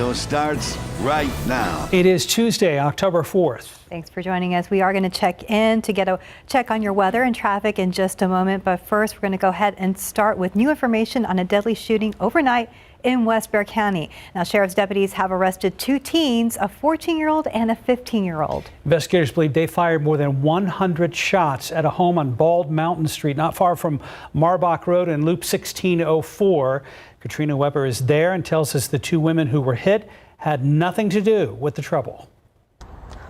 Radio starts right now. It is Tuesday, October 4th. Thanks for joining us. We are going to check in to get a check on your weather and traffic in just a moment. But first, we're going to go ahead and start with new information on a deadly shooting overnight in West Bexar County. Now, sheriff's deputies have arrested two teens, a 14-year-old and a 15-year-old. Investigators believe they fired more than 100 shots at a home on Bald Mountain Street, not far from Marbach Road and Loop 1604. Katrina Weber is there and tells us the two women who were hit had nothing to do with the trouble.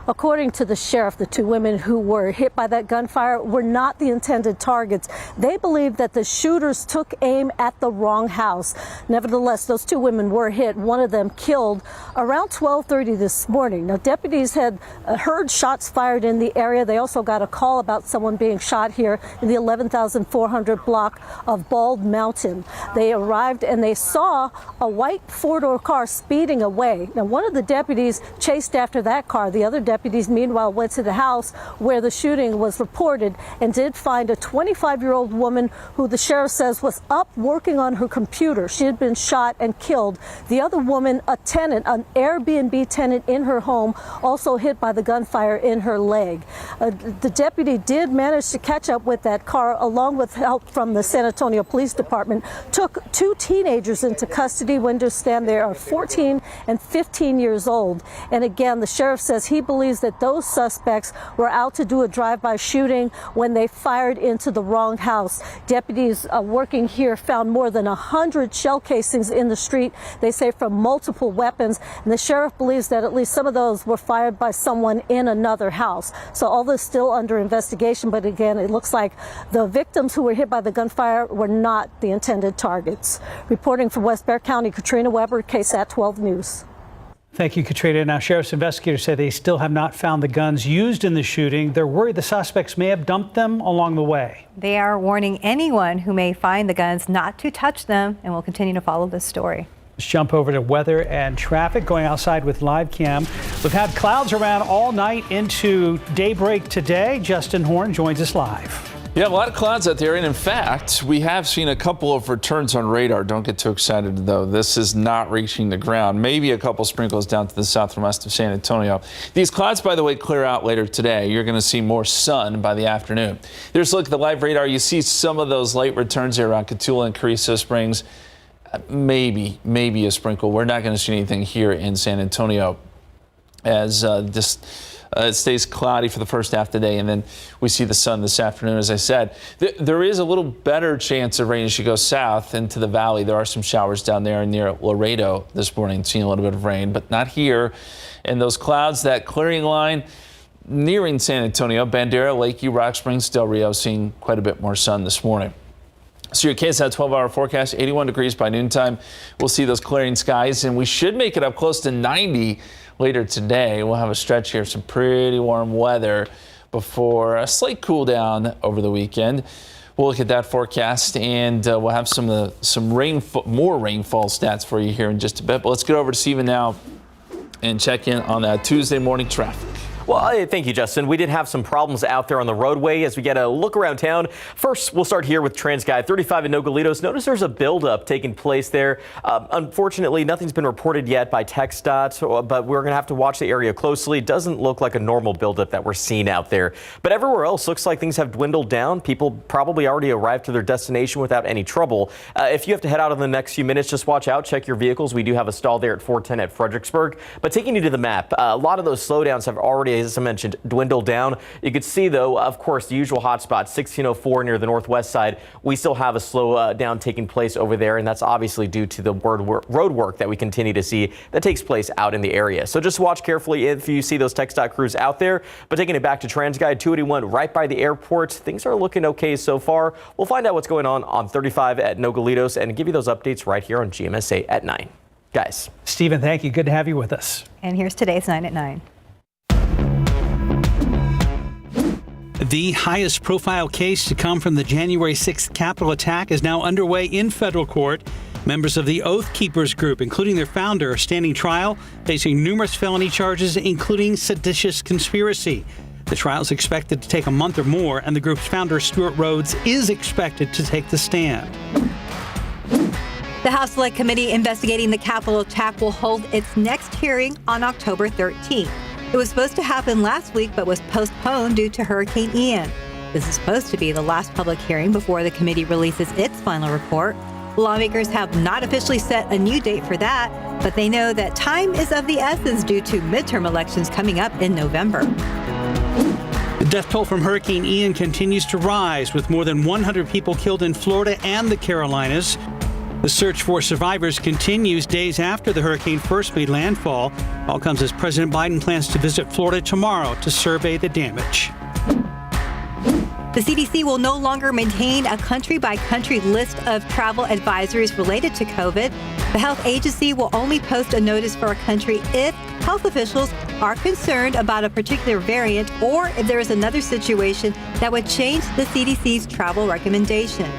According to the sheriff, the two women who were hit by that gunfire were not the intended targets. They believe that the shooters took aim at the wrong house. Nevertheless, those two women were hit, one of them killed around 12:30 this morning. Now, deputies had heard shots fired in the area. They also got a call about someone being shot here in the 11,400 block of Bald Mountain. They arrived and they saw a white four-door car speeding away. Now, one of the deputies chased after that car. The other deputies, meanwhile, went to the house where the shooting was reported and did find a 25-year-old woman who the sheriff says was up working on her computer. She had been shot and killed. The other woman, a tenant, an Airbnb tenant in her home, also hit by the gunfire in her leg. The deputy did manage to catch up with that car, along with help from the San Antonio Police Department, took two teenagers into custody. We understand they are 14 and 15 years old. And again, the sheriff says he believes that those suspects were out to do a drive-by shooting when they fired into the wrong house. Deputies working here found more than 100 shell casings in the street, they say, from multiple weapons, and the sheriff believes that at least some of those were fired by someone in another house. So all this still under investigation, but again, it looks like the victims who were hit by the gunfire were not the intended targets. Reporting from West Bexar County, Katrina Weber, KSAT 12 News. Thank you, Katrina. Now, sheriff's investigators say they still have not found the guns used in the shooting. They're worried the suspects may have dumped them along the way. They are warning anyone who may find the guns not to touch them, and we'll continue to follow this story. Let's jump over to weather and traffic. Going outside with live cam. We've had clouds around all night into daybreak today. Justin Horn joins us live. Yeah, a lot of clouds out there, and in fact, we have seen a couple of returns on radar. Don't get too excited, though. This is not reaching the ground. Maybe a couple sprinkles down to the south and west of San Antonio. These clouds, by the way, clear out later today. You're going to see more sun by the afternoon. There's a look at the live radar. You see some of those late returns there around Cotulla and Carrizo Springs. Maybe a sprinkle. We're not going to see anything here in San Antonio as it stays cloudy for the first half of the day, and then we see the sun this afternoon. As I said, there is a little better chance of rain as you go south into the valley. There are some showers down there near Laredo this morning, seeing a little bit of rain, but not here. And those clouds, that clearing line nearing San Antonio, Bandera, Lakeview, Rock Springs, Del Rio, seeing quite a bit more sun this morning. So your KSAT 12-hour forecast, 81 degrees by noontime. We'll see those clearing skies, and we should make it up close to 90 later today. We'll have a stretch here, some pretty warm weather before a slight cool down over the weekend. We'll look at that forecast, and we'll have more rainfall stats for you here in just a bit. But let's get over to Steven now and check in on that Tuesday morning traffic. Well, thank you, Justin. We did have some problems out there on the roadway as we get a look around town. First, we'll start here with Transguide 35 in Nogalitos. Notice there's a buildup taking place there. Unfortunately, nothing's been reported yet by TxDOT, but we're going to have to watch the area closely. It doesn't look like a normal buildup that we're seeing out there. But everywhere else looks like things have dwindled down. People probably already arrived to their destination without any trouble. If you have to head out in the next few minutes, just watch out. Check your vehicles. We do have a stall there at 410 at Fredericksburg. But taking you to the map, a lot of those slowdowns have already, as I mentioned, dwindled down. You could see, though, of course, the usual hotspot, 1604 near the northwest side. We still have a slow down taking place over there, and that's obviously due to the road work that we continue to see that takes place out in the area. So just watch carefully if you see those TxDOT crews out there. But taking it back to Transguide 281 right by the airport, things are looking okay so far. We'll find out what's going on 35 at Nogalitos and give you those updates right here on GMSA at 9. Guys. Stephen, thank you. Good to have you with us. And here's today's 9 at 9. The highest profile case to come from the January 6th Capitol attack is now underway in federal court. Members of the Oath Keepers group, including their founder, are standing trial, facing numerous felony charges, including seditious conspiracy. The trial is expected to take a month or more, and the group's founder, Stuart Rhodes, is expected to take the stand. The House Select Committee investigating the Capitol attack will hold its next hearing on October 13th. It was supposed to happen last week, but was postponed due to Hurricane Ian. This is supposed to be the last public hearing before the committee releases its final report. Lawmakers have not officially set a new date for that, but they know that time is of the essence due to midterm elections coming up in November. The death toll from Hurricane Ian continues to rise, with more than 100 people killed in Florida and the Carolinas. The search for survivors continues days after the hurricane first made landfall. All comes as President Biden plans to visit Florida tomorrow to survey the damage. The CDC will no longer maintain a country-by-country list of travel advisories related to COVID. The health agency will only post a notice for a country if health officials are concerned about a particular variant or if there is another situation that would change the CDC's travel recommendation.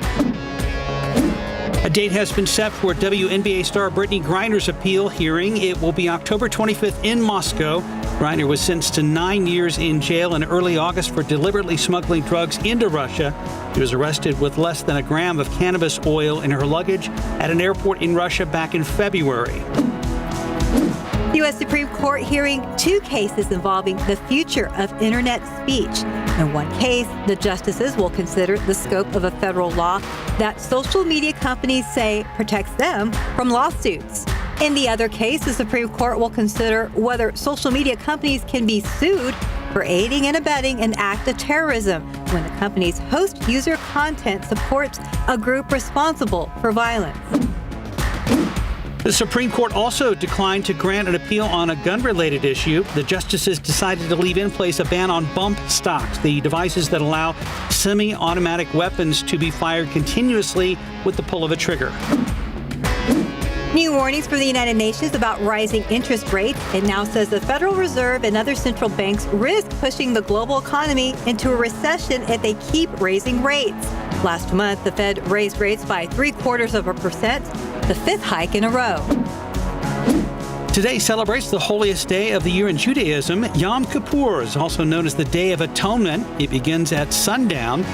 A date has been set for WNBA star Brittany Griner's appeal hearing. It will be October 25th in Moscow. Griner was sentenced to 9 years in jail in early August for deliberately smuggling drugs into Russia. She was arrested with less than a gram of cannabis oil in her luggage at an airport in Russia back in February. The U.S. Supreme Court hearing two cases involving the future of internet speech. In one case, the justices will consider the scope of a federal law that social media companies say protects them from lawsuits. In the other case, the Supreme Court will consider whether social media companies can be sued for aiding and abetting an act of terrorism when the company's host user content supports a group responsible for violence. The Supreme Court also declined to grant an appeal on a gun-related issue. The justices decided to leave in place a ban on bump stocks, the devices that allow semi-automatic weapons to be fired continuously with the pull of a trigger. New warnings from the United Nations about rising interest rates. It now says the Federal Reserve and other central banks risk pushing the global economy into a recession if they keep raising rates. Last month, the Fed raised rates by 0.75%, the fifth hike in a row. Today celebrates the holiest day of the year in Judaism. Yom Kippur is also known as the Day of Atonement. It begins at sundown.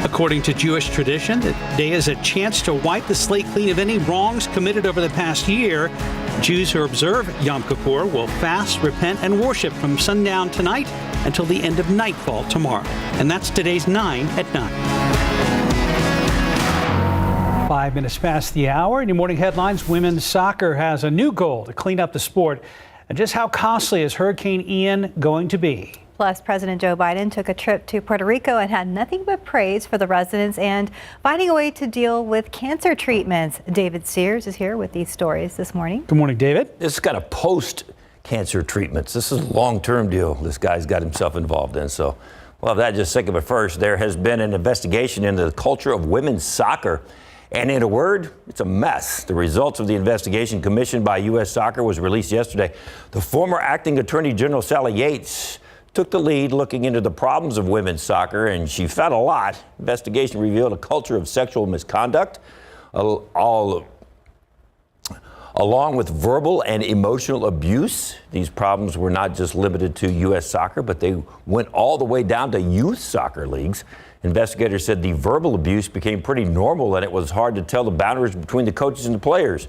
According to Jewish tradition, the day is a chance to wipe the slate clean of any wrongs committed over the past year. Jews who observe Yom Kippur will fast, repent, and worship from sundown tonight until the end of nightfall tomorrow. And that's today's 9 at 9. 5 minutes past the hour. In your morning headlines, women's soccer has a new goal to clean up the sport. And just how costly is Hurricane Ian going to be? Plus, President Joe Biden took a trip to Puerto Rico and had nothing but praise for the residents and finding a way to deal with cancer treatments. David Sears is here with these stories this morning. Good morning, David. This is kind of post-cancer treatments. This is a long-term deal this guy's got himself involved in. So we'll have that in just a second. But first, there has been an investigation into the culture of women's soccer. And in a word, it's a mess. The results of the investigation commissioned by U.S. Soccer was released yesterday. The former acting Attorney General Sally Yates took the lead looking into the problems of women's soccer, and she found a lot. Investigation revealed a culture of sexual misconduct, along with verbal and emotional abuse. These problems were not just limited to U.S. soccer, but they went all the way down to youth soccer leagues. Investigators said the verbal abuse became pretty normal, and it was hard to tell the boundaries between the coaches and the players.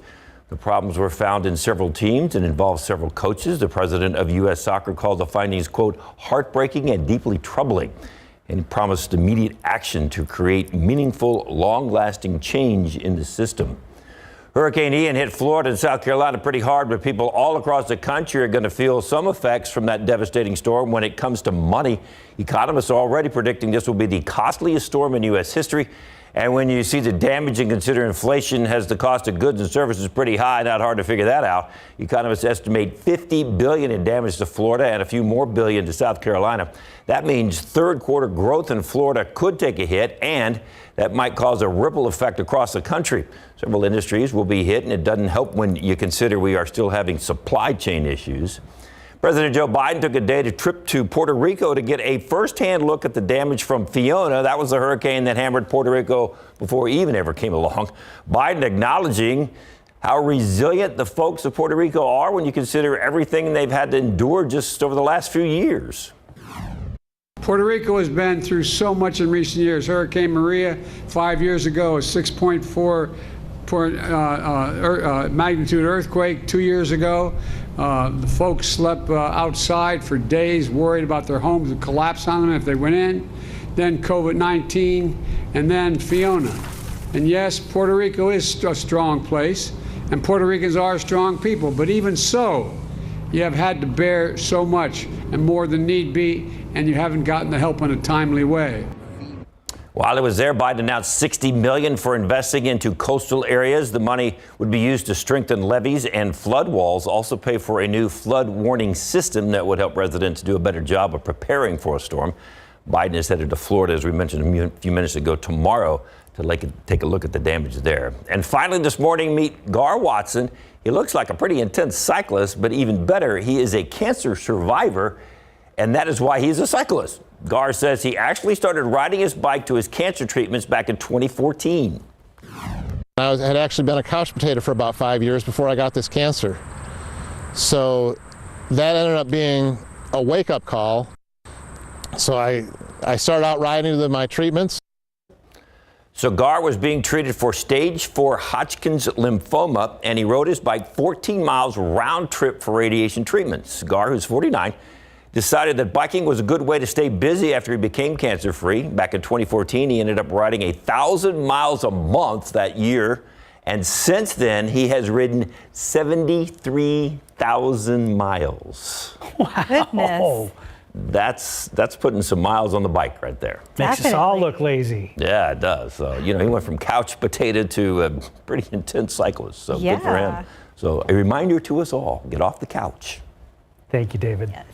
The problems were found in several teams and involved several coaches. The president of U.S. Soccer called the findings, quote, heartbreaking and deeply troubling, and promised immediate action to create meaningful, long-lasting change in the system. Hurricane Ian hit Florida and South Carolina pretty hard, but people all across the country are going to feel some effects from that devastating storm. When it comes to money, economists are already predicting this will be the costliest storm in U.S. history. And when you see the damage and consider inflation has the cost of goods and services pretty high, not hard to figure that out. Economists estimate $50 billion in damage to Florida and a few more billion to South Carolina. That means third quarter growth in Florida could take a hit, and that might cause a ripple effect across the country. Several industries will be hit, and it doesn't help when you consider we are still having supply chain issues. President Joe Biden took a day trip to Puerto Rico to get a firsthand look at the damage from Fiona. That was the hurricane that hammered Puerto Rico before Ian ever came along. Biden acknowledging how resilient the folks of Puerto Rico are when you consider everything they've had to endure just over the last few years. Puerto Rico has been through so much in recent years. Hurricane Maria 5 years ago, a 6.4 magnitude earthquake 2 years ago. The folks slept outside for days, worried about their homes would collapse on them if they went in. Then COVID-19, and then Fiona. And yes, Puerto Rico is a strong place, and Puerto Ricans are strong people, but even so, you have had to bear so much and more than need be, and you haven't gotten the help in a timely way. While he was there, Biden announced $60 million for investing into coastal areas. The money would be used to strengthen levees and flood walls, also pay for a new flood warning system that would help residents do a better job of preparing for a storm. Biden is headed to Florida, as we mentioned a few minutes ago, tomorrow to take a look at the damage there. And finally this morning, meet Gar Watson. He looks like a pretty intense cyclist, but even better, he is a cancer survivor, and that is why he's a cyclist. Gar says he actually started riding his bike to his cancer treatments back in 2014. I had actually been a couch potato for about 5 years before I got this cancer. So that ended up being a wake-up call. So I started out riding to my treatments. So Gar was being treated for stage 4 Hodgkin's lymphoma, and he rode his bike 14 miles round trip for radiation treatments. Gar, who's 49, decided that biking was a good way to stay busy after he became cancer-free. Back in 2014, he ended up riding 1,000 miles a month that year. And since then, he has ridden 73,000 miles. Wow. Goodness. That's putting some miles on the bike right there. Makes us all look lazy. Yeah, it does. So, he went from couch potato to a pretty intense cyclist. So good for him. So a reminder to us all, get off the couch. Thank you, David. Yes.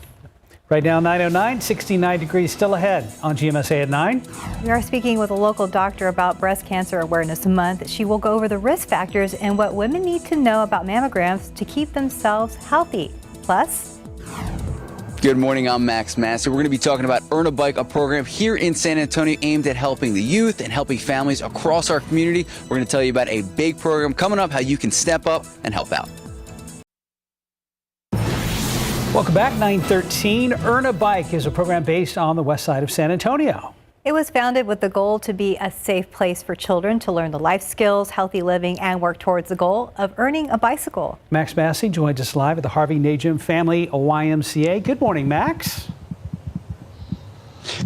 Right now, 9:09, 69 degrees still ahead on GMSA at 9. We are speaking with a local doctor about Breast Cancer Awareness Month. She will go over the risk factors and what women need to know about mammograms to keep themselves healthy. Plus, good morning, I'm Max Massey. We're going to be talking about Earn a Bike, a program here in San Antonio aimed at helping the youth and helping families across our community. We're going to tell you about a big program coming up, how you can step up and help out. Welcome back, 9:13. Earn a Bike is a program based on the west side of San Antonio. it was founded with the goal to be a safe place for children to learn the life skills, healthy living, and work towards the goal of earning a bicycle. Max Massey joins us live at the Harvey Najum Family YMCA. Good morning, Max.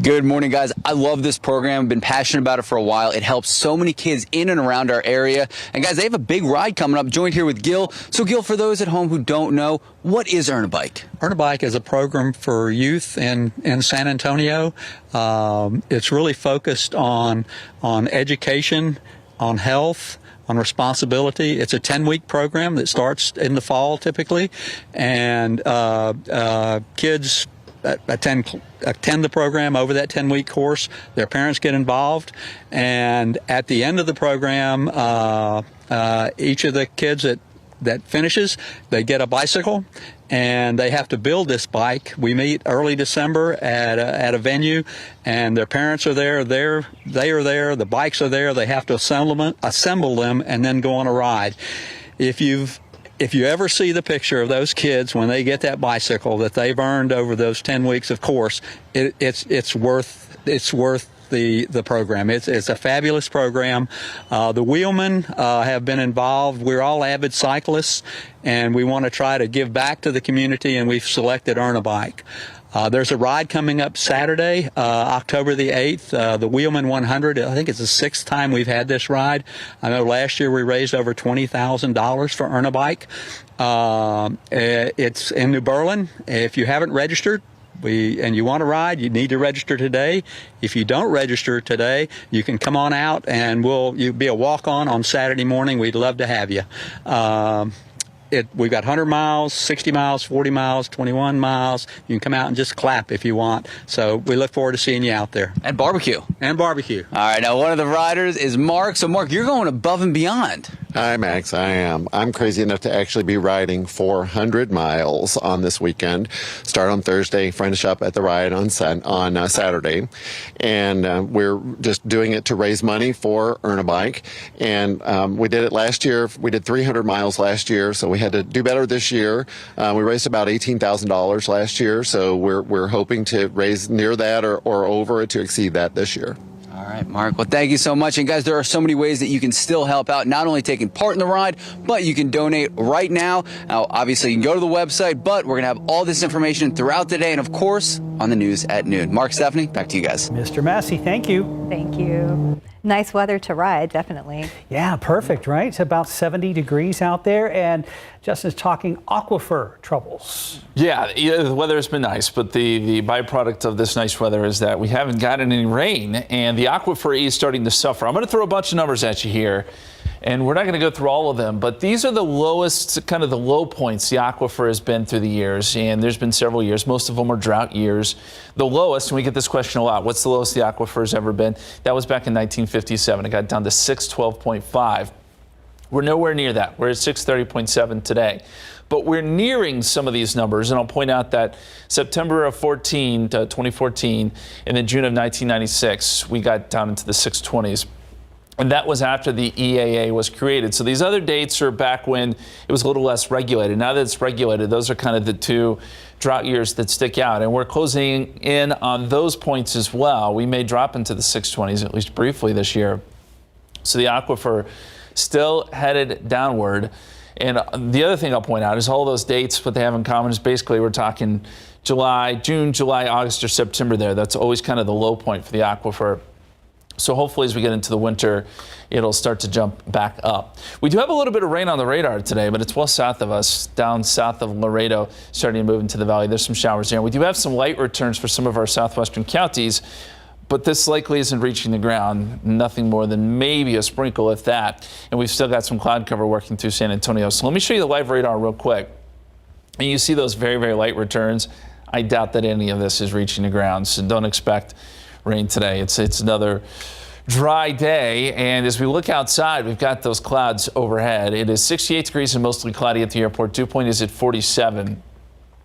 Good morning, guys. I love this program. I've been passionate about it for a while. It helps so many kids in and around our area. And guys, they have a big ride coming up. Joined here with Gil. So Gil, for those at home who don't know, what is Earn a Bike? Earn a Bike is a program for youth in San Antonio. It's really focused on education, on health, on responsibility. It's a 10-week program that starts in the fall typically, and kids attend the program over that 10-week course. Their parents get involved, and at the end of the program, each of the kids that finishes, they get a bicycle, and they have to build this bike. We meet early December at a venue, and their parents are there. They are there. The bikes are there. They have to assemble them, and then go on a ride. If you ever see the picture of those kids when they get that bicycle that they've earned over those 10 weeks of course, it's worth the program. It's a fabulous program. The wheelmen have been involved. We're all avid cyclists, and we want to try to give back to the community, and we've selected Earn a Bike. There's a ride coming up Saturday, October the 8th, the Wheelman 100. I think it's the 6th time we've had this ride. I know last year we raised over $20,000 for Earn a Bike. It's in New Berlin. If you haven't registered, and you want to ride, you need to register today. If you don't register today, you can come on out, and you'll be a walk-on Saturday morning. We'd love to have you. We've got 100 miles, 60 miles, 40 miles, 21 miles. You can come out and just clap if you want. So we look forward to seeing you out there. And barbecue. And barbecue. All right, now one of the riders is Mark. So Mark, you're going above and beyond. Hi, Max. I am. I'm crazy enough to actually be riding 400 miles on this weekend. Start on Thursday, finish up at the ride on Saturday. And we're just doing it to raise money for Earn a Bike. And we did it last year. We did 300 miles last year, so we had to do better this year. We raised about $18,000 last year, so we're hoping to raise near that or over it to exceed that this year. All All right, Mark. Well, thank you so much. And guys, there are so many ways that you can still help out, not only taking part in the ride, but you can donate right now. Now, obviously, you can go to the website, but we're going to have all this information throughout the day and, of course, on the news at noon. Mark, Stephanie, back to you guys. Mr. Massey, thank you. Thank you. Nice weather to ride, definitely. Yeah, perfect, right? It's about 70 degrees out there, and Justin's talking aquifer troubles. Yeah, the weather has been nice, but the byproduct of this nice weather is that we haven't gotten any rain, and the aquifer is starting to suffer. I'm going to throw a bunch of numbers at you here, and we're not going to go through all of them, but these are the lowest, kind of the low points the aquifer has been through the years, and there's been several years. Most of them are drought years. The lowest, and we get this question a lot, what's the lowest the aquifer has ever been? That was back in 1957. It got down to 612.5. We're nowhere near that. We're at 630.7 today. But we're nearing some of these numbers, and I'll point out that September of 2014, and then June of 1996, we got down into the 620s. And that was after the EAA was created. So these other dates are back when it was a little less regulated. Now that it's regulated, those are kind of the two drought years that stick out. And we're closing in on those points as well. We may drop into the 620s, at least briefly this year. So the aquifer still headed downward. And the other thing I'll point out is all those dates, what they have in common is basically we're talking June, July, August, or September there. That's always kind of the low point for the aquifer. So hopefully as we get into the winter, it'll start to jump back up. We do have a little bit of rain on the radar today, but it's well south of us, down south of Laredo, starting to move into the valley. There's some showers there. We do have some light returns for some of our southwestern counties, but this likely isn't reaching the ground. Nothing more than maybe a sprinkle, if that. And we've still got some cloud cover working through San Antonio. So let me show you the live radar real quick. And you see those very, very light returns. I doubt that any of this is reaching the ground, so don't expect rain today. It's another dry day, and as we look outside, we've got those clouds overhead. It is 68 degrees and mostly cloudy at the airport. Dew point is at 47.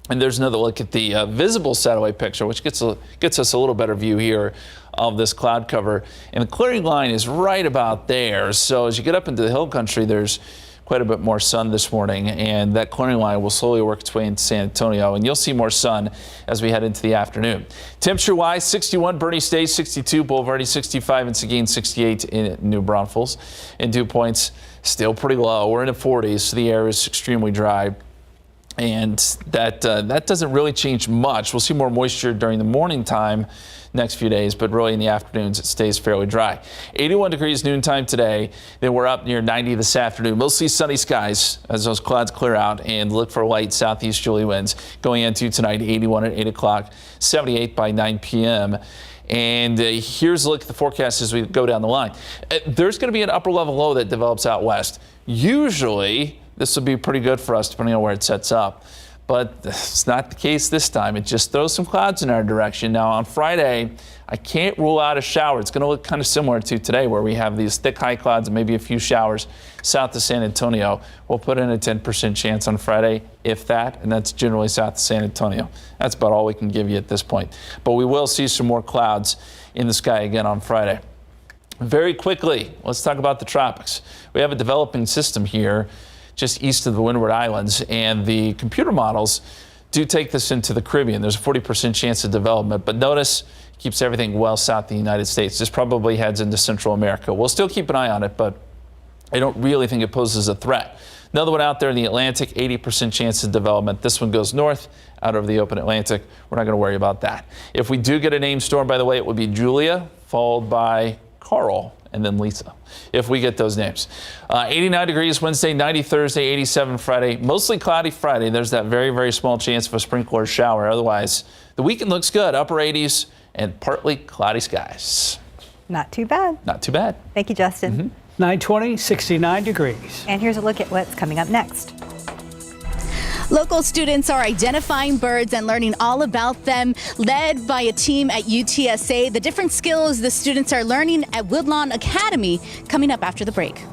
And there's another look at the visible satellite picture, which gets us a little better view here of this cloud cover. And the clearing line is right about there. So as you get up into the hill country, there's quite a bit more sun this morning, and that clearing line will slowly work its way into San Antonio, and you'll see more sun as we head into the afternoon. Temperature-wise, 61 Bernie Stage, 62 Boulevardy, 65 in Seguin, 68 in New Braunfels. And dew points still pretty low. We're in the 40s, so the air is extremely dry. And that doesn't really change much. We'll see more moisture during the morning time next few days, but really in the afternoons it stays fairly dry. 81 degrees noontime today. Then we're up near 90 this afternoon. Mostly sunny skies as those clouds clear out, and look for light southeasterly winds going into tonight. 81 at 8 o'clock, 78 by 9 p.m. And here's a look at the forecast as we go down the line. There's going to be an upper level low that develops out west. Usually this will be pretty good for us depending on where it sets up. But it's not the case this time. It just throws some clouds in our direction. Now on Friday, I can't rule out a shower. It's going to look kind of similar to today, where we have these thick high clouds and maybe a few showers south of San Antonio. We'll put in a 10% chance on Friday, if that, and that's generally south of San Antonio. That's about all we can give you at this point. But we will see some more clouds in the sky again on Friday. Very quickly, let's talk about the tropics. We have a developing system here just east of the Windward Islands, and the computer models do take this into the Caribbean. There's a 40% chance of development, but notice it keeps everything well south of the United States. This probably heads into Central America. We'll still keep an eye on it, but I don't really think it poses a threat. Another one out there in the Atlantic, 80% chance of development. This one goes north out over the open Atlantic. We're not going to worry about that. If we do get a named storm, by the way, it would be Julia, followed by Carl, and then Lisa, if we get those names. 89 degrees Wednesday, 90 Thursday, 87 Friday. Mostly cloudy Friday. There's that very, very small chance of a sprinkle or shower. Otherwise, the weekend looks good. Upper 80s and partly cloudy skies. Not too bad. Not too bad. Thank you, Justin. 920, 69 degrees. And here's a look at what's coming up next. Local students are identifying birds and learning all about them, led by a team at UTSA. The different skills the students are learning at Woodlawn Academy, coming up after the break.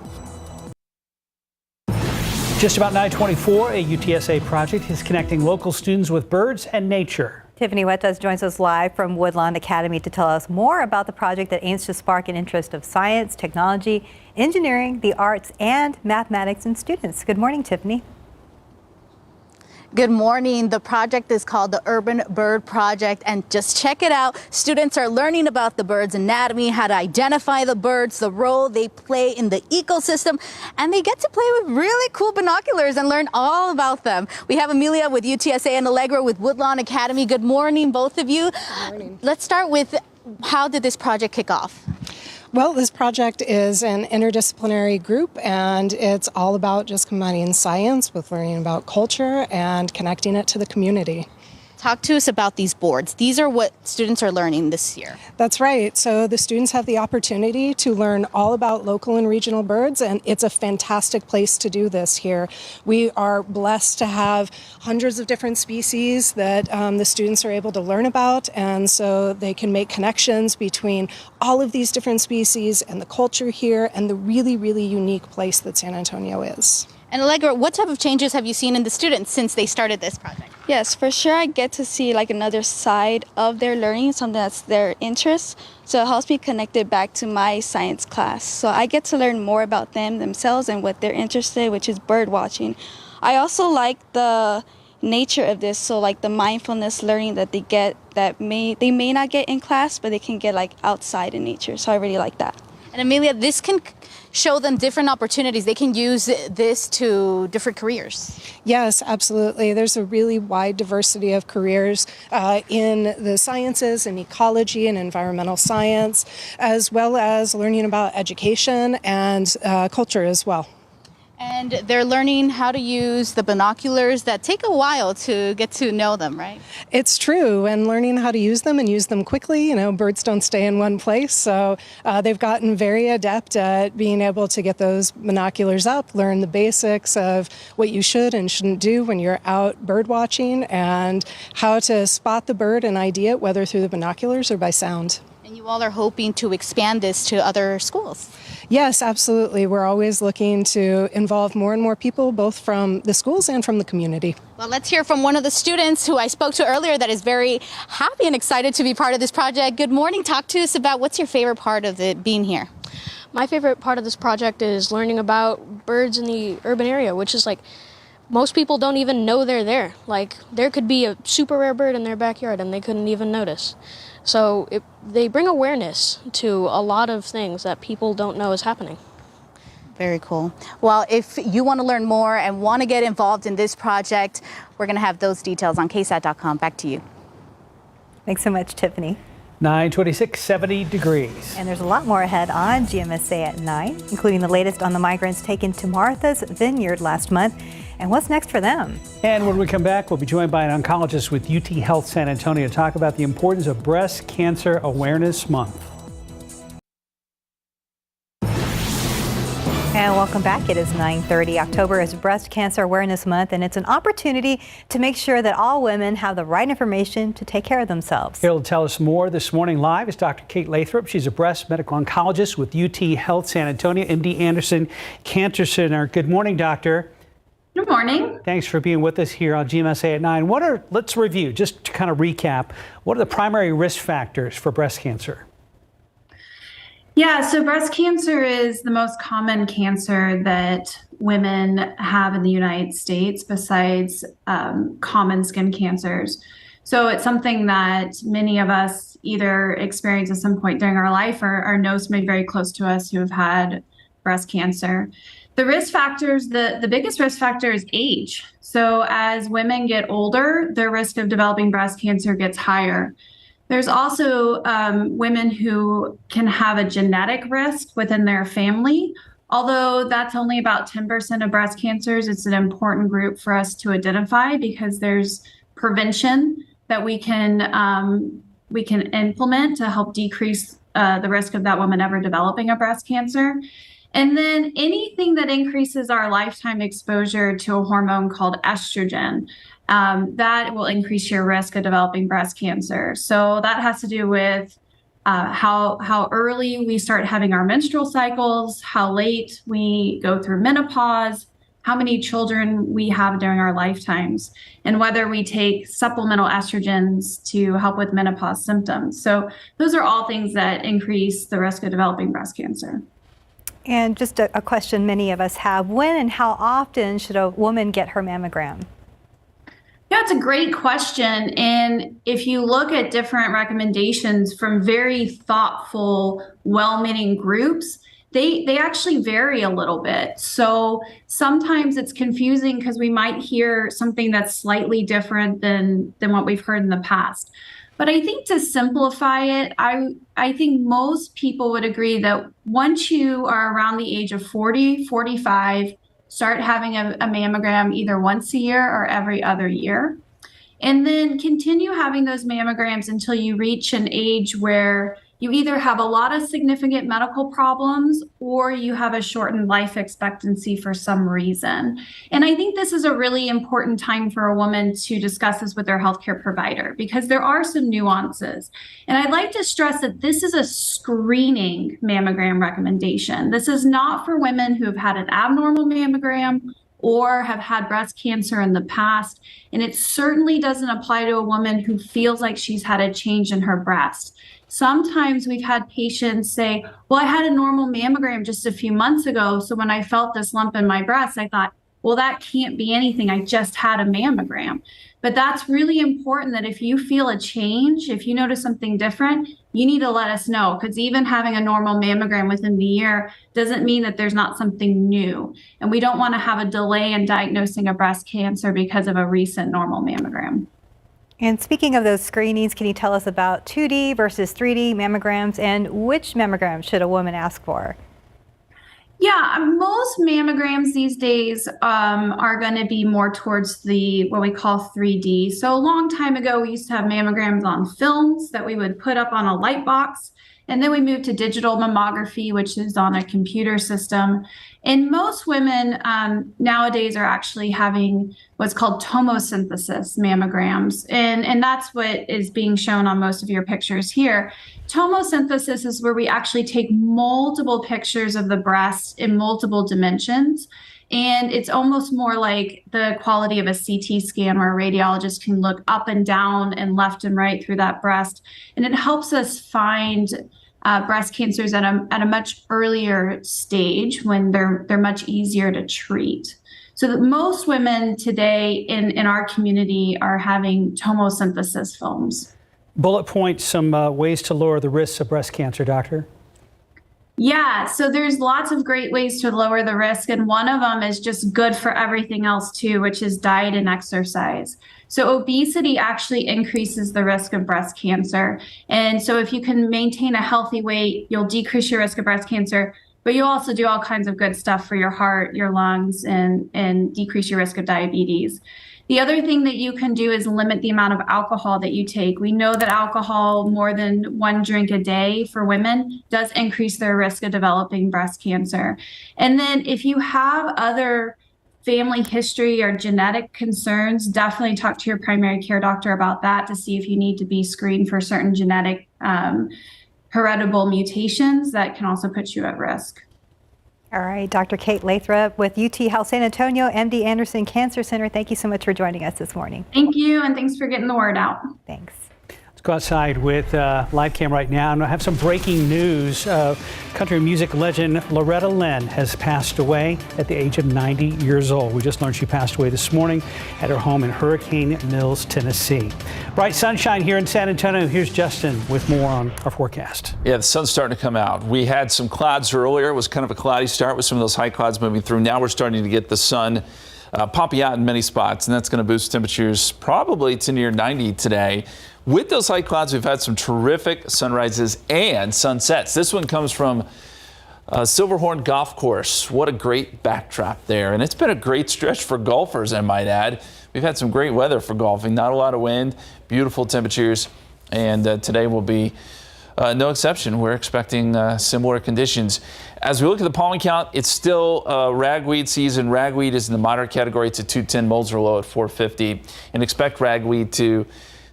Just about 9:24, a UTSA project is connecting local students with birds and nature. Tiffany Huertas joins us live from Woodlawn Academy to tell us more about the project that aims to spark an interest of science, technology, engineering, the arts, and mathematics in students. Good morning, Tiffany. Good morning. The project is called the Urban Bird Project, and just check it out. Students are learning about the bird's anatomy, how to identify the birds, the role they play in the ecosystem, and they get to play with really cool binoculars and learn all about them. We have Amelia with UTSA and Allegra with Woodlawn Academy. Good morning, both of you. Good morning. Let's start with, how did this project kick off? Well, this project is an interdisciplinary group, and it's all about just combining science with learning about culture and connecting it to the community. Talk to us about these boards. These are what students are learning this year. That's right. So the students have the opportunity to learn all about local and regional birds, and it's a fantastic place to do this here. We are blessed to have hundreds of different species that the students are able to learn about, and so they can make connections between all of these different species and the culture here and the really, really unique place that San Antonio is. And Allegra, what type of changes have you seen in the students since they started this project? Yes, for sure I get to see like another side of their learning, something that's their interest. So it helps me connect it back to my science class. So I get to learn more about them themselves and what they're interested in, which is bird watching. I also like the nature of this, so like the mindfulness learning that they get that they may not get in class, but they can get like outside in nature. So I really like that. And Amelia, this can show them different opportunities. They can use this to different careers. Yes, absolutely. There's a really wide diversity of careers in the sciences and ecology and environmental science, as well as learning about education and culture as well. And they're learning how to use the binoculars that take a while to get to know them, right? It's true, and learning how to use them and use them quickly. You know, birds don't stay in one place, so they've gotten very adept at being able to get those binoculars up, learn the basics of what you should and shouldn't do when you're out bird watching, and how to spot the bird and ID it, whether through the binoculars or by sound. And you all are hoping to expand this to other schools. Yes, absolutely. We're always looking to involve more and more people, both from the schools and from the community. Well, let's hear from one of the students who I spoke to earlier that is very happy and excited to be part of this project. Good morning. Talk to us about what's your favorite part of it being here. My favorite part of this project is learning about birds in the urban area, which is like most people don't even know they're there. Like there could be a super rare bird in their backyard and they couldn't even notice. So they bring awareness to a lot of things that people don't know is happening. Very cool. Well, if you want to learn more and want to get involved in this project, we're going to have those details on KSAT.com. Back to you. Thanks so much, Tiffany. 9:26, 70 degrees. And there's a lot more ahead on GMSA at 9, including the latest on the migrants taken to Martha's Vineyard last month. And what's next for them? And when we come back, we'll be joined by an oncologist with UT Health San Antonio to talk about the importance of Breast Cancer Awareness Month. And welcome back. It is 9:30. October is Breast Cancer Awareness Month, and it's an opportunity to make sure that all women have the right information to take care of themselves. Here to tell us more this morning live is Dr. Kate Lathrop. She's a breast medical oncologist with UT Health San Antonio, MD Anderson Cancer Center. Good morning, doctor. Good morning. Thanks for being with us here on GMSA at 9. Let's review, just to kind of recap, what are the primary risk factors for breast cancer? Yeah, so breast cancer is the most common cancer that women have in the United States besides common skin cancers. So it's something that many of us either experience at some point during our life or know somebody very close to us who have had breast cancer. The risk factors, the biggest risk factor is age. So as women get older, their risk of developing breast cancer gets higher. There's also women who can have a genetic risk within their family. Although that's only about 10% of breast cancers, it's an important group for us to identify because there's prevention that we can implement to help decrease the risk of that woman ever developing a breast cancer. And then anything that increases our lifetime exposure to a hormone called estrogen, that will increase your risk of developing breast cancer. So that has to do with how early we start having our menstrual cycles, how late we go through menopause, how many children we have during our lifetimes, and whether we take supplemental estrogens to help with menopause symptoms. So those are all things that increase the risk of developing breast cancer. And just a question many of us have, when and how often should a woman get her mammogram? Yeah, it's a great question. And if you look at different recommendations from very thoughtful, well-meaning groups, they actually vary a little bit. So sometimes it's confusing because we might hear something that's slightly different than what we've heard in the past. But I think to simplify it, I think most people would agree that once you are around the age of 40, 45, start having a mammogram either once a year or every other year. And then continue having those mammograms until you reach an age where you either have a lot of significant medical problems or you have a shortened life expectancy for some reason. And I think this is a really important time for a woman to discuss this with their healthcare provider because there are some nuances. And I'd like to stress that this is a screening mammogram recommendation. This is not for women who have had an abnormal mammogram or have had breast cancer in the past. And it certainly doesn't apply to a woman who feels like she's had a change in her breast. Sometimes we've had patients say, well, I had a normal mammogram just a few months ago. So when I felt this lump in my breast, I thought, well, that can't be anything. I just had a mammogram. But that's really important that if you feel a change, if you notice something different, you need to let us know, because even having a normal mammogram within the year doesn't mean that there's not something new. And we don't want to have a delay in diagnosing a breast cancer because of a recent normal mammogram. And speaking of those screenings, can you tell us about 2D versus 3D mammograms and which mammogram should a woman ask for? Yeah, most mammograms these days are going to be more towards the what we call 3D. So a long time ago, we used to have mammograms on films that we would put up on a light box. And then we moved to digital mammography, which is on a computer system. And most women nowadays are actually having what's called tomosynthesis mammograms. And that's what is being shown on most of your pictures here. Tomosynthesis is where we actually take multiple pictures of the breast in multiple dimensions. And it's almost more like the quality of a CT scan where a radiologist can look up and down and left and right through that breast. And it helps us find breast cancers at a much earlier stage when they're much easier to treat. So that most women today in our community are having tomosynthesis films. Bullet point some ways to lower the risks of breast cancer, doctor. Yeah, so there's lots of great ways to lower the risk, and one of them is just good for everything else too, which is diet and exercise. So obesity actually increases the risk of breast cancer. And so if you can maintain a healthy weight, you'll decrease your risk of breast cancer, but you'll also do all kinds of good stuff for your heart, your lungs, and decrease your risk of diabetes. The other thing that you can do is limit the amount of alcohol that you take. We know that alcohol, more than one drink a day for women, does increase their risk of developing breast cancer. And then if you have other family history or genetic concerns, definitely talk to your primary care doctor about that to see if you need to be screened for certain genetic heritable mutations that can also put you at risk. All right, Dr. Kate Lathrop with UT Health San Antonio, MD Anderson Cancer Center. Thank you so much for joining us this morning. Thank you, and thanks for getting the word out. Thanks. Let's go outside with live cam right now, and I have some breaking news. Country music legend Loretta Lynn has passed away at the age of 90 years old. We just learned she passed away this morning at her home in Hurricane Mills, Tennessee. Bright sunshine here in San Antonio. Here's Justin with more on our forecast. Yeah, the sun's starting to come out. We had some clouds earlier. It was kind of a cloudy start with some of those high clouds moving through. Now we're starting to get the sun popping out in many spots, and that's going to boost temperatures probably to near 90 today. With those high clouds, we've had some terrific sunrises and sunsets. This one comes from Silverhorn Golf Course. What a great backdrop there. And it's been a great stretch for golfers, I might add. We've had some great weather for golfing. Not a lot of wind, beautiful temperatures, and today will be no exception. We're expecting similar conditions. As we look at the pollen count, it's still ragweed season. Ragweed is in the moderate category. It's at 210, moles are low at 450. And expect ragweed to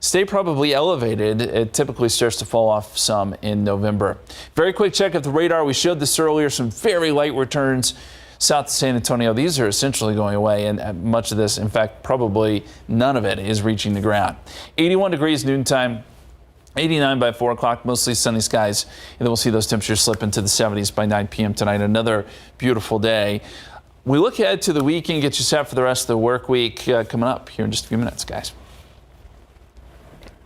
stay probably elevated. It typically starts to fall off some in November. Very quick check of the radar. We showed this earlier, some very light returns south of San Antonio. These are essentially going away, and much of this, in fact, probably none of it is reaching the ground. 81 degrees noontime. 89 by 4 o'clock, mostly sunny skies, and then we'll see those temperatures slip into the 70s by 9 p.m. tonight. Another beautiful day. We look ahead to the weekend, get you set for the rest of the work week coming up here in just a few minutes, guys.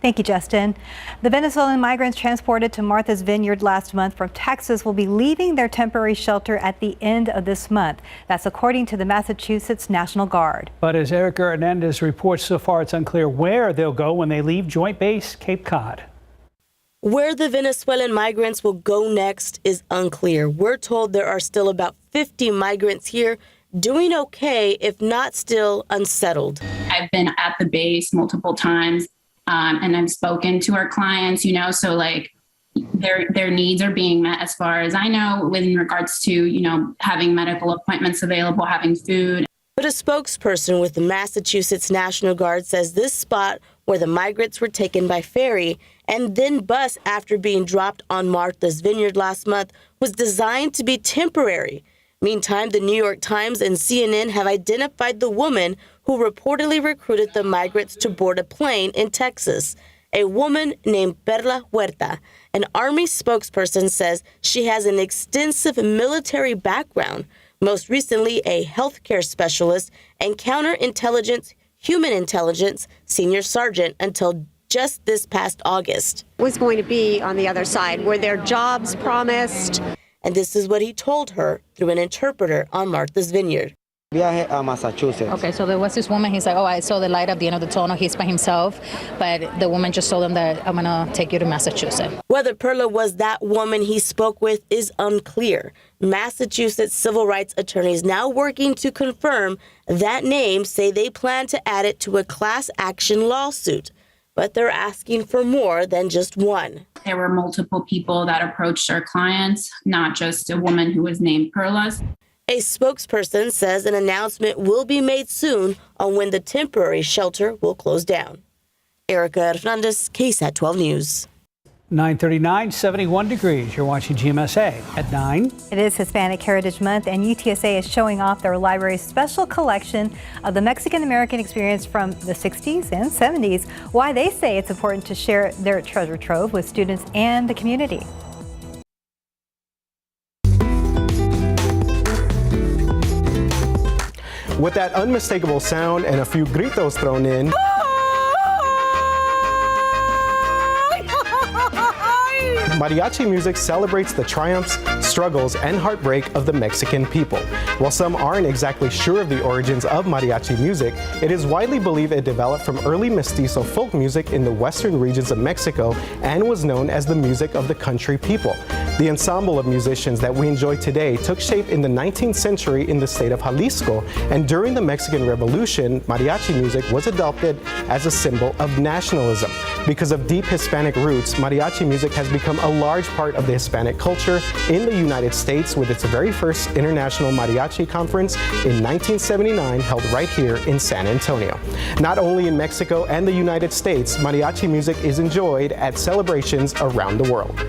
Thank you, Justin. The Venezuelan migrants transported to Martha's Vineyard last month from Texas will be leaving their temporary shelter at the end of this month. That's according to the Massachusetts National Guard. But as Erica Hernandez reports, so far it's unclear where they'll go when they leave Joint Base Cape Cod. Where the Venezuelan migrants will go next is unclear. We're told there are still about 50 migrants here doing okay, if not still unsettled. I've been at the base multiple times. And I've spoken to our clients, so like their needs are being met as far as I know, in regards to, having medical appointments available, having food. But a spokesperson with the Massachusetts National Guard says this spot where the migrants were taken by ferry and then bus after being dropped on Martha's Vineyard last month was designed to be temporary. Meantime, the New York Times and CNN have identified the woman who reportedly recruited the migrants to board a plane in Texas, a woman named Perla Huerta. An Army spokesperson says she has an extensive military background, most recently a healthcare specialist and counterintelligence, human intelligence senior sergeant until just this past August. Was going to be on the other side. Were there jobs promised? And this is what he told her through an interpreter on Martha's Vineyard. Massachusetts. Okay, so there was this woman, he's like, oh, I saw the light at the end of the tunnel, he's by himself, but the woman just told him that I'm gonna take you to Massachusetts. Whether Perla was that woman he spoke with is unclear. Massachusetts civil rights attorneys now working to confirm that name say they plan to add it to a class action lawsuit, but they're asking for more than just one. There were multiple people that approached our clients, not just a woman who was named Perla. A spokesperson says an announcement will be made soon on when the temporary shelter will close down. Erica Hernandez, KSAT 12 News. 9:39, 71 degrees. You're watching GMSA at 9. It is Hispanic Heritage Month, and UTSA is showing off their library's special collection of the Mexican-American experience from the 60s and 70s. Why they say it's important to share their treasure trove with students and the community. With that unmistakable sound and a few gritos thrown in, mariachi music celebrates the triumphs, struggles, and heartbreak of the Mexican people. While some aren't exactly sure of the origins of mariachi music, it is widely believed it developed from early mestizo folk music in the western regions of Mexico and was known as the music of the country people. The ensemble of musicians that we enjoy today took shape in the 19th century in the state of Jalisco, and during the Mexican Revolution, mariachi music was adopted as a symbol of nationalism. Because of deep Hispanic roots, mariachi music has become a large part of the Hispanic culture in the United States, with its very first International Mariachi Conference in 1979 held right here in San Antonio. Not only in Mexico and the United States, mariachi music is enjoyed at celebrations around the world.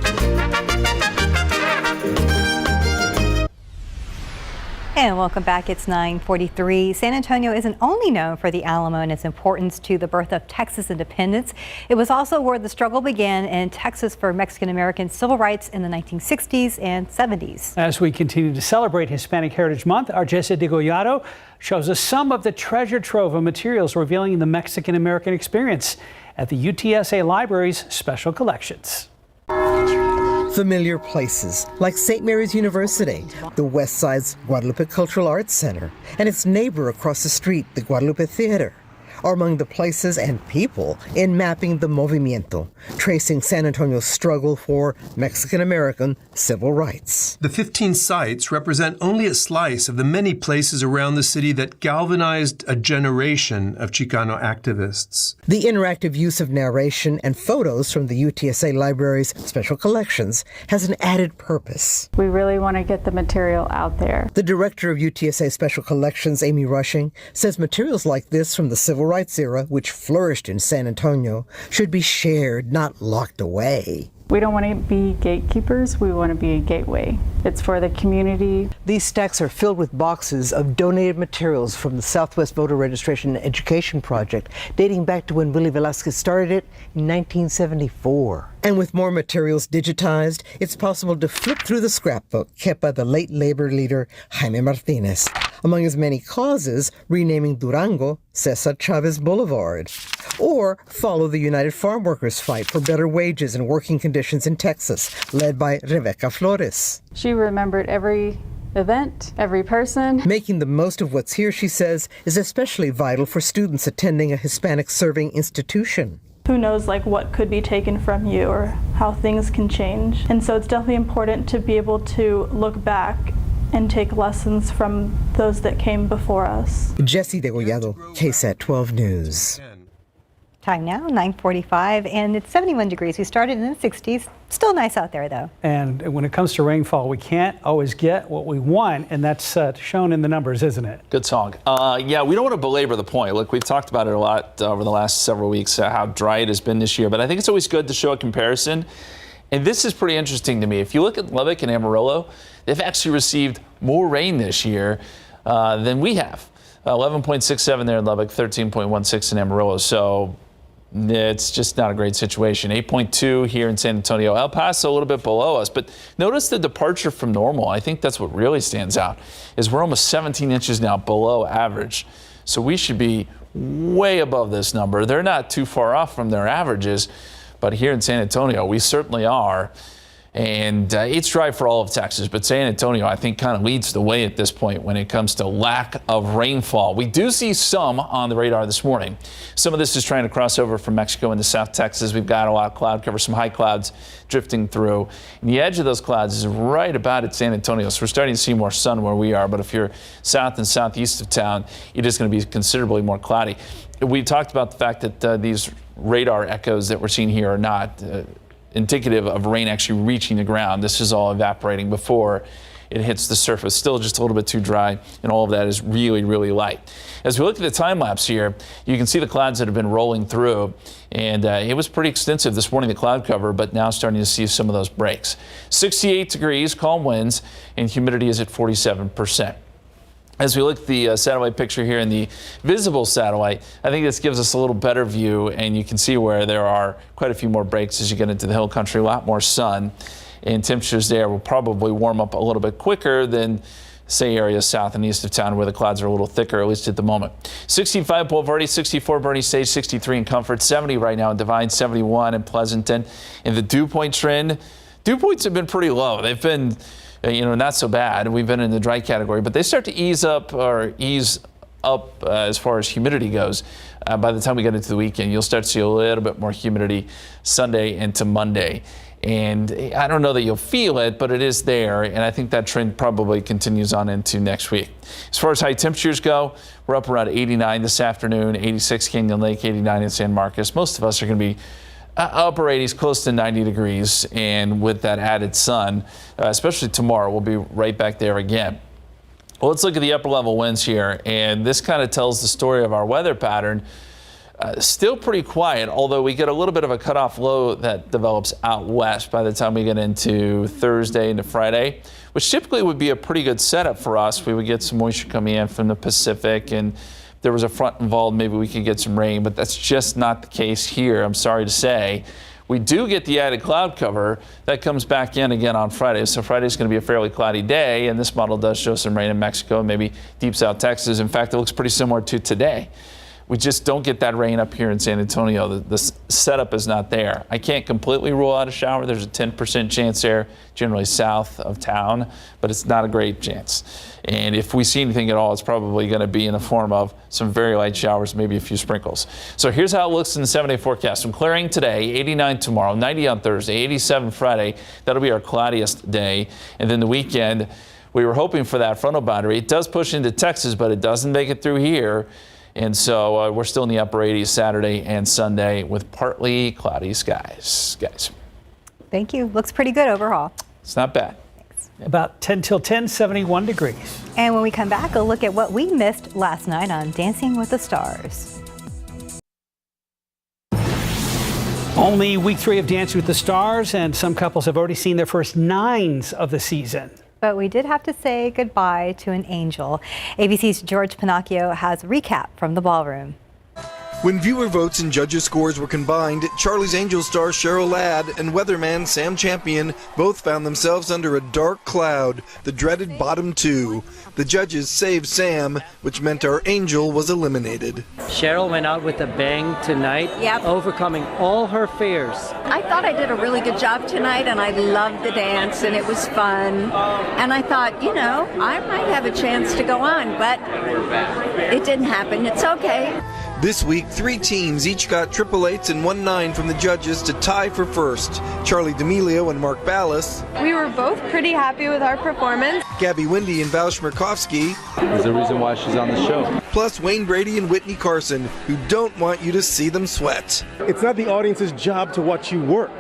And welcome back. It's 9:43. San Antonio isn't only known for the Alamo and its importance to the birth of Texas independence. It was also where the struggle began in Texas for Mexican-American civil rights in the 1960s and 70s. As we continue to celebrate Hispanic Heritage Month, our Jesse DeGollado shows us some of the treasure trove of materials revealing the Mexican-American experience at the UTSA Library's special collections. Familiar places like St. Mary's University, the West Side's Guadalupe Cultural Arts Center, and its neighbor across the street, the Guadalupe Theater, are among the places and people in mapping the movimiento, tracing San Antonio's struggle for Mexican-American civil rights. The 15 sites represent only a slice of the many places around the city that galvanized a generation of Chicano activists. The interactive use of narration and photos from the UTSA Library's special collections has an added purpose. We really want to get the material out there. The director of UTSA Special Collections, Amy Rushing, says materials like this from the civil rights era, which flourished in San Antonio, should be shared, not locked away. We don't want to be gatekeepers, we want to be a gateway. It's for the community. These stacks are filled with boxes of donated materials from the Southwest Voter Registration and Education Project, dating back to when Willie Velazquez started it in 1974. And with more materials digitized, it's possible to flip through the scrapbook kept by the late labor leader Jaime Martinez. Among his many causes, renaming Durango Cesar Chavez Boulevard, or follow the United Farm Workers fight for better wages and working conditions in Texas, led by Rebecca Flores. She remembered every event, every person. Making the most of what's here, she says, is especially vital for students attending a Hispanic serving institution. Who knows what could be taken from you or how things can change. And so it's definitely important to be able to look back and take lessons from those that came before us. Jesse Degollado, KSAT 12 News. Time now, 9:45, and it's 71 degrees. We started in the 60s. Still nice out there, though. And when it comes to rainfall, we can't always get what we want, and that's shown in the numbers, isn't it? Good song. Yeah, we don't want to belabor the point. Look, we've talked about it a lot over the last several weeks, how dry it has been this year, but I think it's always good to show a comparison. And this is pretty interesting to me. If you look at Lubbock and Amarillo, they've actually received more rain this year than we have. 11.67 there in Lubbock, 13.16 in Amarillo. So it's just not a great situation. 8.2 here in San Antonio. El Paso a little bit below us, but notice the departure from normal. I think that's what really stands out, is we're almost 17 inches now below average. So we should be way above this number. They're not too far off from their averages, but here in San Antonio, we certainly are. And it's dry for all of Texas, but San Antonio, I think, kind of leads the way at this point when it comes to lack of rainfall. We do see some on the radar this morning. Some of this is trying to cross over from Mexico into South Texas. We've got a lot of cloud cover, some high clouds drifting through. And the edge of those clouds is right about at San Antonio, so we're starting to see more sun where we are. But if you're south and southeast of town, it is going to be considerably more cloudy. We talked about the fact that these radar echoes that we're seeing here are not indicative of rain actually reaching the ground. This is all evaporating before it hits the surface. Still just a little bit too dry, and all of that is really, really light. As we look at the time lapse here, you can see the clouds that have been rolling through, and it was pretty extensive this morning, the cloud cover, but now starting to see some of those breaks. 68 degrees, calm winds, and humidity is at 47%. As we look at the satellite picture here in the visible satellite, I think this gives us a little better view, and you can see where there are quite a few more breaks as you get into the hill country, a lot more sun, and temperatures there will probably warm up a little bit quicker than, say, areas south and east of town where the clouds are a little thicker, at least at the moment. 65 Boulevardy, 64 Bernie Stage, 63 in Comfort, 70 right now in Divine, 71 in Pleasanton. In the dew point trend, dew points have been pretty low. They've been not so bad. We've been in the dry category, but they start to ease up as far as humidity goes. By the time we get into the weekend, you'll start to see a little bit more humidity Sunday into Monday. And I don't know that you'll feel it, but it is there. And I think that trend probably continues on into next week. As far as high temperatures go, we're up around 89 this afternoon, 86 Canyon Lake, 89 in San Marcos. Most of us are going to be upper 80s, close to 90 degrees, and with that added sun, especially tomorrow, we'll be right back there again. Well, let's look at the upper level winds here, and this kind of tells the story of our weather pattern. Still pretty quiet, although we get a little bit of a cutoff low that develops out west by the time we get into Thursday into Friday, which typically would be a pretty good setup for us. We would get some moisture coming in from the Pacific, and there was a front involved, maybe we could get some rain, but that's just not the case here, I'm sorry to say. We do get the added cloud cover that comes back in again on Friday. So Friday is going to be a fairly cloudy day, and this model does show some rain in Mexico, maybe deep South Texas. In fact, it looks pretty similar to today. We just don't get that rain up here in San Antonio. The setup is not there. I can't completely rule out a shower. There's a 10% chance there, generally south of town, but it's not a great chance. And if we see anything at all, it's probably going to be in the form of some very light showers, maybe a few sprinkles. So here's how it looks in the 7-day forecast. Some clearing today, 89 tomorrow, 90 on Thursday, 87 Friday. That'll be our cloudiest day. And then the weekend, we were hoping for that frontal boundary. It does push into Texas, but it doesn't make it through here. And so we're still in the upper 80s Saturday and Sunday with partly cloudy skies, guys. Thank you. Looks pretty good overall. It's not bad. Thanks. About 10 till 10, 71 degrees. And when we come back, we'll look at what we missed last night on Dancing with the Stars. Only week 3 of Dancing with the Stars, and some couples have already seen their first 9s of the season. But we did have to say goodbye to an angel. ABC's George Pinocchio has a recap from the ballroom. When viewer votes and judges' scores were combined, Charlie's Angels star Cheryl Ladd and weatherman Sam Champion both found themselves under a dark cloud, the dreaded bottom two. The judges saved Sam, which meant our angel was eliminated. Cheryl went out with a bang tonight, overcoming all her fears. I thought I did a really good job tonight, and I loved the dance, and it was fun. And I thought, you know, I might have a chance to go on, but it didn't happen. It's okay. This week, 3 teams each got triple 8s and 1 9 from the judges to tie for first. Charlie D'Amelio and Mark Ballas. We were both pretty happy with our performance. Gabby Windy and Val Schmirkovsky. There's a reason why she's on the show. Plus Wayne Brady and Whitney Carson, who don't want you to see them sweat. It's not the audience's job to watch you work.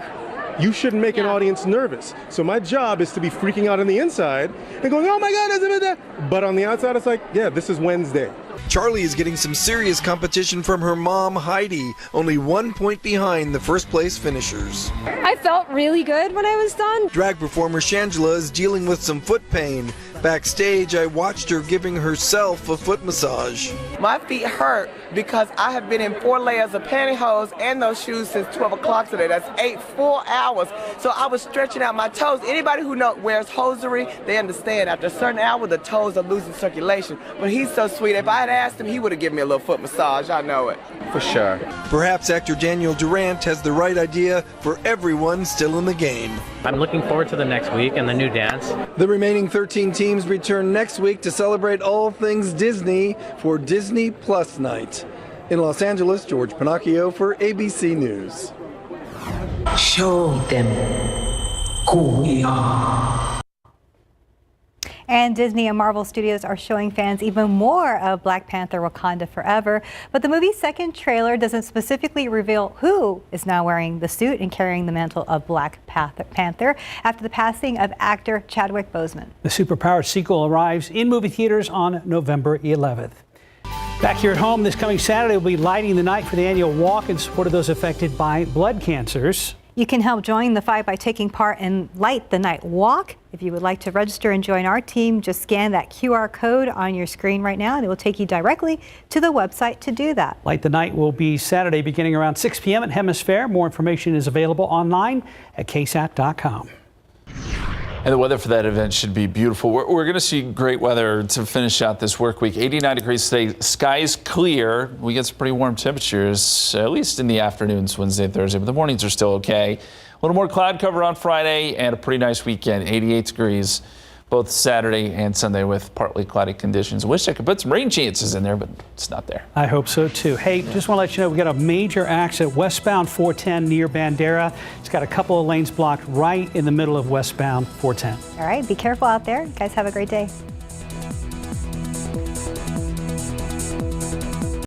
You shouldn't make an audience nervous. So my job is to be freaking out on the inside and going, oh my God, but on the outside, it's like, yeah, this is Wednesday. Charlie is getting some serious competition from her mom, Heidi, only 1 point behind the first place finishers. I felt really good when I was done. Drag performer Shangela is dealing with some foot pain. Backstage, I watched her giving herself a foot massage. My feet hurt because I have been in 4 layers of pantyhose and those shoes since 12 o'clock today. That's 8 full hours. So I was stretching out my toes. Anybody who wears hosiery, they understand after a certain hour, the toes are losing circulation. But he's so sweet. If I had asked him, he would have given me a little foot massage. I know it. For sure. Perhaps actor Daniel Durant has the right idea for everyone still in the game. I'm looking forward to the next week and the new dance. The remaining 13 teams return next week to celebrate all things Disney for Disney Plus Night. In Los Angeles, George Pinocchio for ABC News. Show them who we are. And Disney and Marvel Studios are showing fans even more of Black Panther: Wakanda Forever. But the movie's second trailer doesn't specifically reveal who is now wearing the suit and carrying the mantle of Black Panther after the passing of actor Chadwick Boseman. The superpowered sequel arrives in movie theaters on November 11th. Back here at home this coming Saturday, we'll be lighting the night for the annual walk in support of those affected by blood cancers. You can help join the fight by taking part in Light the Night Walk. If you would like to register and join our team, just scan that QR code on your screen right now, and it will take you directly to the website to do that. Light the Night will be Saturday beginning around 6 p.m. at Hemisphere. More information is available online at KSAT.com. And the weather for that event should be beautiful. We're going to see great weather to finish out this work week. 89 degrees today, skies clear. We get some pretty warm temperatures, at least in the afternoons, Wednesday and Thursday, but the mornings are still okay. A little more cloud cover on Friday and a pretty nice weekend, 88 degrees, both Saturday and Sunday with partly cloudy conditions. I wish I could put some rain chances in there, but it's not there. I hope so too. Hey, just want to let you know we got a major accident westbound 410 near Bandera. It's got a couple of lanes blocked right in the middle of westbound 410. All right, be careful out there. You guys have a great day.